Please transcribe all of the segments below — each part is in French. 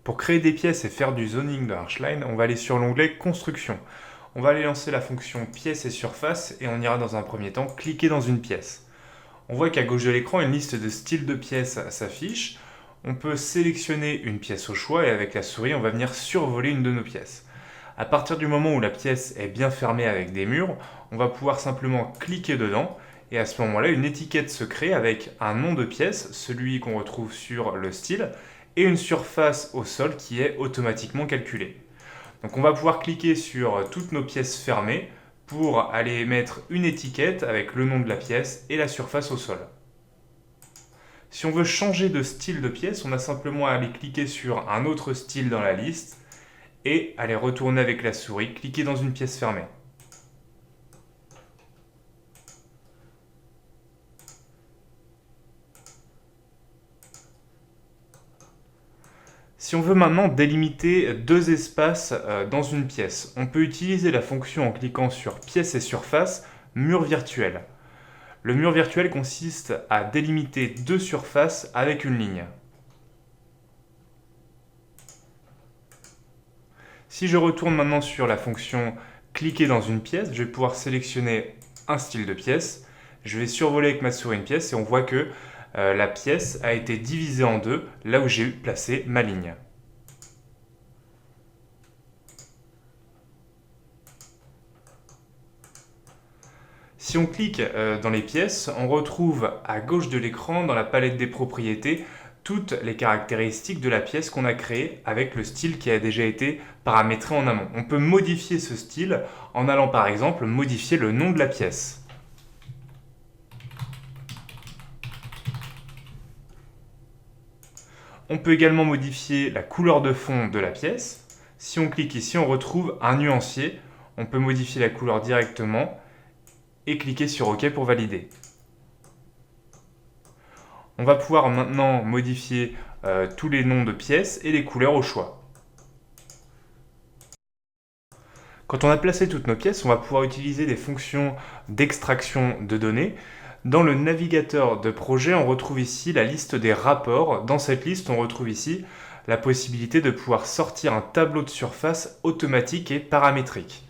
Pour créer des pièces et faire du zoning de Archline, on va aller sur l'onglet Construction. On va aller lancer la fonction pièce et surface et on ira dans un premier temps cliquer dans une pièce. On voit qu'à gauche de l'écran, une liste de styles de pièces s'affiche. On peut sélectionner une pièce au choix et avec la souris, on va venir survoler une de nos pièces. À partir du moment où la pièce est bien fermée avec des murs, on va pouvoir simplement cliquer dedans et à ce moment-là, une étiquette se crée avec un nom de pièce, celui qu'on retrouve sur le style, et une surface au sol qui est automatiquement calculée. Donc on va pouvoir cliquer sur toutes nos pièces fermées pour aller mettre une étiquette avec le nom de la pièce et la surface au sol. Si on veut changer de style de pièce, on a simplement à aller cliquer sur un autre style dans la liste et aller retourner avec la souris, cliquer dans une pièce fermée. Si on veut maintenant délimiter deux espaces dans une pièce, on peut utiliser la fonction en cliquant sur pièce et surface, mur virtuel. Le mur virtuel consiste à délimiter deux surfaces avec une ligne. Si je retourne maintenant sur la fonction cliquer dans une pièce, je vais pouvoir sélectionner un style de pièce. Je vais survoler avec ma souris une pièce et on voit que la pièce a été divisée en deux là où j'ai placé ma ligne. Si on clique dans les pièces, on retrouve à gauche de l'écran, dans la palette des propriétés, toutes les caractéristiques de la pièce qu'on a créée avec le style qui a déjà été paramétré en amont. On peut modifier ce style en allant par exemple modifier le nom de la pièce. On peut également modifier la couleur de fond de la pièce. Si on clique ici, on retrouve un nuancier. On peut modifier la couleur directement et cliquer sur OK pour valider. On va pouvoir maintenant modifier tous les noms de pièces et les couleurs au choix. Quand on a placé toutes nos pièces, on va pouvoir utiliser des fonctions d'extraction de données. Dans le navigateur de projet, on retrouve ici la liste des rapports. Dans cette liste, on retrouve ici la possibilité de pouvoir sortir un tableau de surface automatique et paramétrique.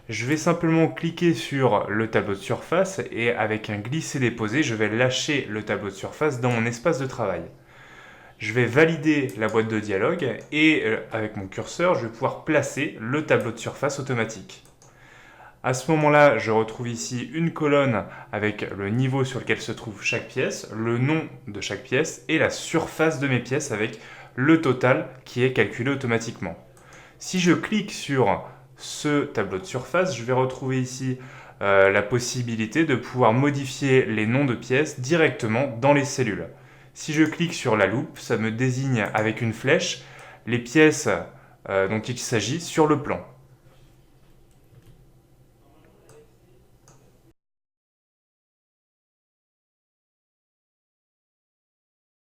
Je vais simplement cliquer sur le tableau de surface et avec un glisser-déposer, je vais lâcher le tableau de surface dans mon espace de travail. Je vais valider la boîte de dialogue et avec mon curseur, je vais pouvoir placer le tableau de surface automatique. À ce moment-là, je retrouve ici une colonne avec le niveau sur lequel se trouve chaque pièce, le nom de chaque pièce et la surface de mes pièces avec le total qui est calculé automatiquement. Si je clique sur ce tableau de surface, je vais retrouver ici la possibilité de pouvoir modifier les noms de pièces directement dans les cellules. Si je clique sur la loupe, ça me désigne avec une flèche les pièces dont il s'agit sur le plan.